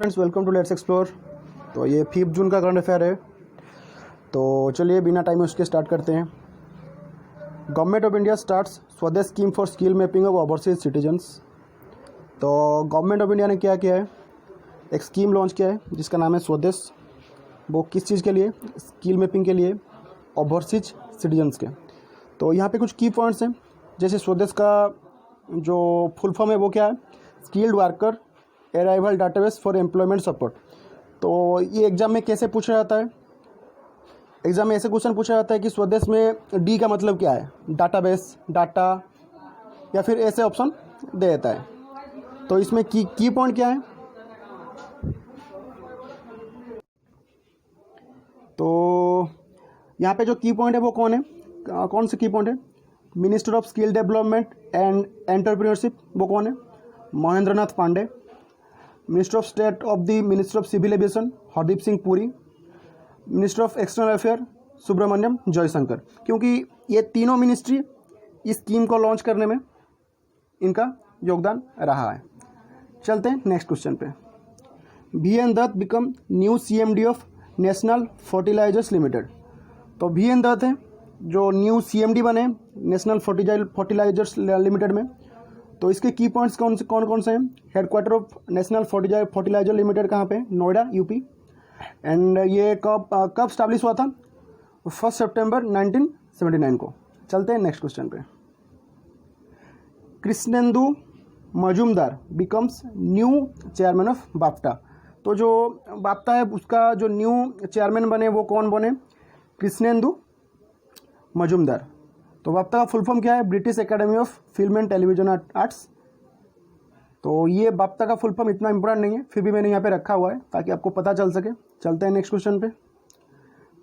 Friends, welcome to let's explore. तो ये 5 जून का करंट अफेयर है। तो चलिए बिना टाइम उसके स्टार्ट करते हैं। गवर्नमेंट ऑफ इंडिया स्टार्ट्स स्वदेश scheme for skill mapping of overseas citizens. तो गवर्नमेंट ऑफ इंडिया ने क्या किया है, एक स्कीम लॉन्च किया है जिसका नाम है स्वदेश। वो किस चीज़ के लिए? स्किल मैपिंग के लिए, ओवरसीज सिटीजन्स के। तो यहाँ पे कुछ की पॉइंट्स हैं। जैसे स्वदेश का जो फुल फॉर्म है वो क्या है? Skilled worker arrival database for employment support. तो ये एग्ज़ाम में कैसे पूछा जाता है? एग्ज़ाम में ऐसे क्वेश्चन पूछा जाता है कि स्वदेश में डी का मतलब क्या है? डाटाबेस, डाटा, या फिर ऐसे ऑप्शन दे देता है। तो इसमें की पॉइंट क्या है? तो यहाँ पे जो की पॉइंट है वो कौन है? कौन से की पॉइंट है? Minister of skill development and entrepreneurship, वो कौन है? Mahendra Nath Pandey. Minister of state of the minister of civil aviation, Hardeep Singh Puri. Minister of external affair, Subrahmanyam Jaishankar. क्योंकि ये तीनों मिनिस्ट्री इस स्कीम को लॉन्च करने में इनका योगदान रहा है। चलते हैं नेक्स्ट क्वेश्चन पे। VN Dutt become new CMD of National Fertilizers Limited. तो VN दत्त है जो न्यू CMD बने नेशनल फर्टिलाइजर्स लिमिटेड में। तो इसके की पॉइंट्स कौन से हैं? Headquarter of National Fertilizer Limited कहाँ पे? नोएडा, यूपी। एंड ये कब स्टैब्लिश हुआ था? 1 सितंबर 1979 को। चलते हैं नेक्स्ट क्वेश्चन पे। Krishnendu Majumdar becomes new chairman of BAFTA. तो जो बाफ्टा है उसका जो न्यू चेयरमैन बने वो कौन बने? कृष्णेंदु मजूमदार। तो बाफ्टा का फुल फॉर्म क्या है? British academy of film and television arts. तो ये बाफ्टा का फुल फॉर्म इतना इंपॉर्टेंट नहीं है, फिर भी मैंने यहाँ पे रखा हुआ है ताकि आपको पता चल सके। चलते हैं नेक्स्ट क्वेश्चन पे।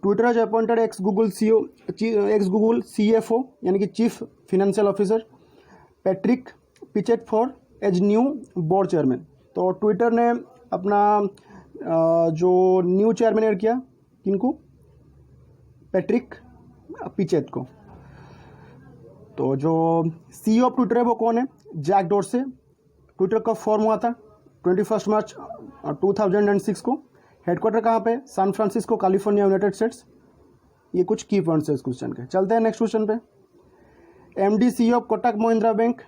Twitter has appointed ex Google CFO यानी कि chief financial officer Patrick Pichette for as new board chairman. तो ट्विटर ने अपना जो न्यू चेयरमैन ऐड किया, किनको? पैट्रिक पिचेट को। तो जो CEO ऑफ ट्विटर है वो कौन है? Jack Dorsey. ट्विटर कब फॉर्म हुआ था? 21 मार्च 2006 को। हेडक्वार्टर कहाँ पे? San Francisco, California, United States. ये कुछ की पॉइंट्स है इस क्वेश्चन के। चलते हैं नेक्स्ट क्वेश्चन पे। MD CEO of Kotak Mahindra Bank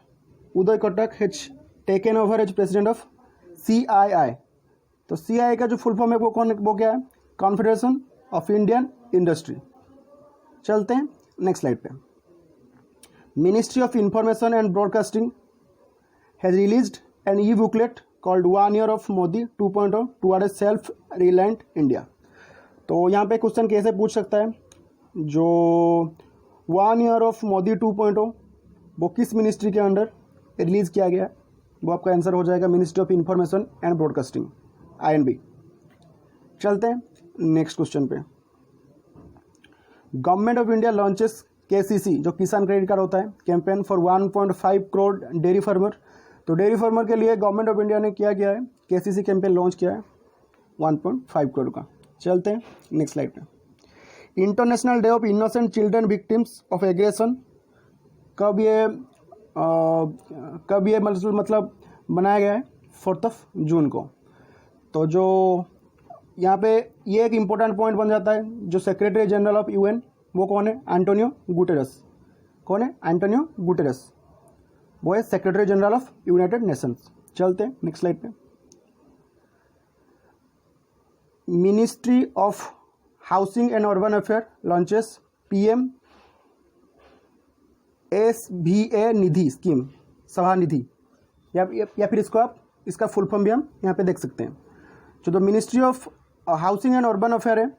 Uday Kotak has taken over as president of CII। तो CII का जो फुल फॉर्म है वो क्या है? Confederation of Indian industry. चलते हैं नेक्स्ट स्लाइड पे। Ministry of information and broadcasting has released an e-booklet called 1 Year of Modi 2.0 toward a self-reliant India। तो यहाँ पे क्वेश्चन कैसे पूछ सकता है? जो 1 Year of Modi 2.0 वो किस मिनिस्ट्री के अंडर रिलीज़ किया गया है? वो आपका आंसर हो जाएगा ministry of information and broadcasting, INB। चलते हैं नेक्स्ट क्वेश्चन पे। Government of India launches KCC जो किसान क्रेडिट कार्ड होता है, campaign for 1.5 crore dairy farmer. तो डेयरी फार्मर के लिए गवर्नमेंट ऑफ इंडिया ने क्या किया है? KCC कैंपेन लॉन्च किया है 1.5 करोड़ का। चलते हैं नेक्स्ट स्लाइड पे। International day of innocent children victims of aggression कब ये मतलब बनाया गया है? 4 जून को। तो जो यहाँ पे ये एक इम्पोर्टेंट पॉइंट बन जाता है, जो सेक्रेटरी जनरल ऑफ UN वो कौन है? Antonio Guterres. कौन है? Antonio Guterres. वो है secretary general of United Nations. चलते हैं नेक्स्ट स्लाइड पे। Ministry of housing and urban affair launches PM SVA Nidhi scheme, सभा निधि, या फिर इसको आप इसका फुल फॉर्म भी हम यहाँ पे देख सकते हैं। जो ministry of housing and urban affair है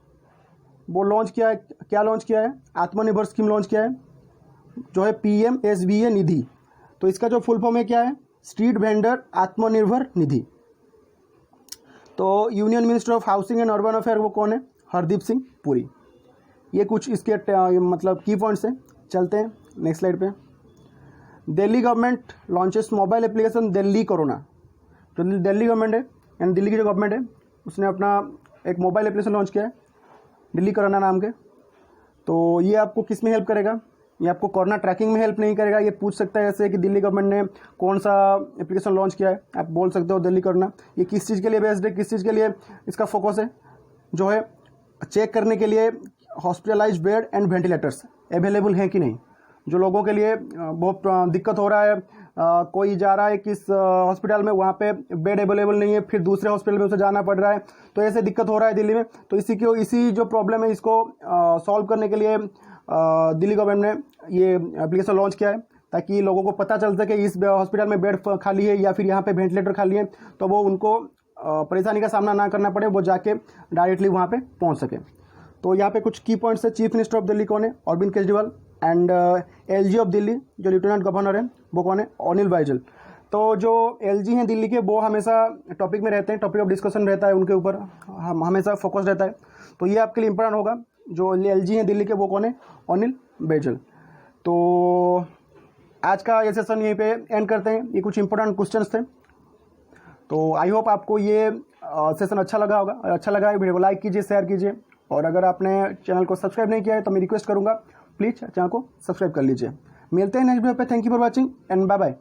वो लॉन्च किया है, क्या लॉन्च किया है? आत्मनिर्भर स्कीम लॉन्च किया है जो है PM SVA निधि। तो इसका जो फुल फॉर्म है क्या है? Street vendor Atmanirbhar Nidhi. तो union minister of housing and urban affair वो कौन है? हरदीप सिंह पुरी। ये कुछ इसके मतलब की पॉइंट्स हैं। चलते हैं नेक्स्ट स्लाइड पे। Delhi government launches mobile application Delhi corona. जो दिल्ली गवर्नमेंट है एंड दिल्ली की जो गवर्नमेंट है उसने अपना एक मोबाइल एप्लीकेशन लॉन्च किया है दिल्ली कोरोना नाम के। तो ये आपको किस में हेल्प करेगा? ये आपको कोरोना ट्रैकिंग में हेल्प नहीं करेगा। ये पूछ सकता है ऐसे कि दिल्ली गवर्नमेंट ने कौन सा एप्लीकेशन लॉन्च किया है, आप बोल सकते हो दिल्ली कोरोना। ये किस चीज़ के लिए बेस्ड है, किस चीज़ के लिए इसका फोकस है, जो है चेक करने के लिए hospitalize bed and ventilators available हैं कि नहीं। जो लोगों के लिए बहुत दिक्कत हो रहा है, कोई जा रहा है किस हॉस्पिटल में, वहाँ पे बेड अवेलेबल नहीं है, फिर दूसरे हॉस्पिटल में उसे जाना पड़ रहा है, तो ऐसे दिक्कत हो रहा है दिल्ली में। तो इसी जो प्रॉब्लम है इसको सॉल्व करने के लिए दिल्ली गवर्नमेंट ने ये एप्लीकेशन लॉन्च किया है, ताकि लोगों को पता चल सके इस हॉस्पिटल में बेड खाली है या फिर यहाँ पे वेंटिलेटर खाली है, तो वो उनको परेशानी का सामना ना करना पड़े, वो जाके डायरेक्टली वहाँ पे पहुँच सके। तो यहाँ पे कुछ की पॉइंट्स है। चीफ मिनिस्टर ऑफ दिल्ली कौन है, Arvind Kejriwal. And LG of Delhi जो लेफ्टिनेंट गवर्नर है वो कौन है, अनिल बैजल। तो जो एलजी हैं दिल्ली के, वो हमेशा टॉपिक में रहते हैं, टॉपिक ऑफ डिस्कशन रहता है उनके ऊपर, हमेशा फोकस रहता है। तो ये आपके लिए इंपॉर्टेंट होगा। जो एलजी हैं दिल्ली के वो कौन है, अनिल बैजल। तो आज का ये सेशन यहीं पे एंड करते हैं। ये कुछ इंपॉर्टेंट क्वेश्चंस थे। तो आई होप आपको ये सेशन अच्छा लगा होगा। अच्छा लगा है वीडियो को लाइक कीजिए, शेयर कीजिए, और अगर आपने चैनल को सब्सक्राइब नहीं किया है तो मैं रिक्वेस्ट करूंगा प्लीज़ चैनल को सब्सक्राइब कर लीजिए। मिलते हैं नेक्स्ट वीडियो पे। Thank you for watching and bye bye.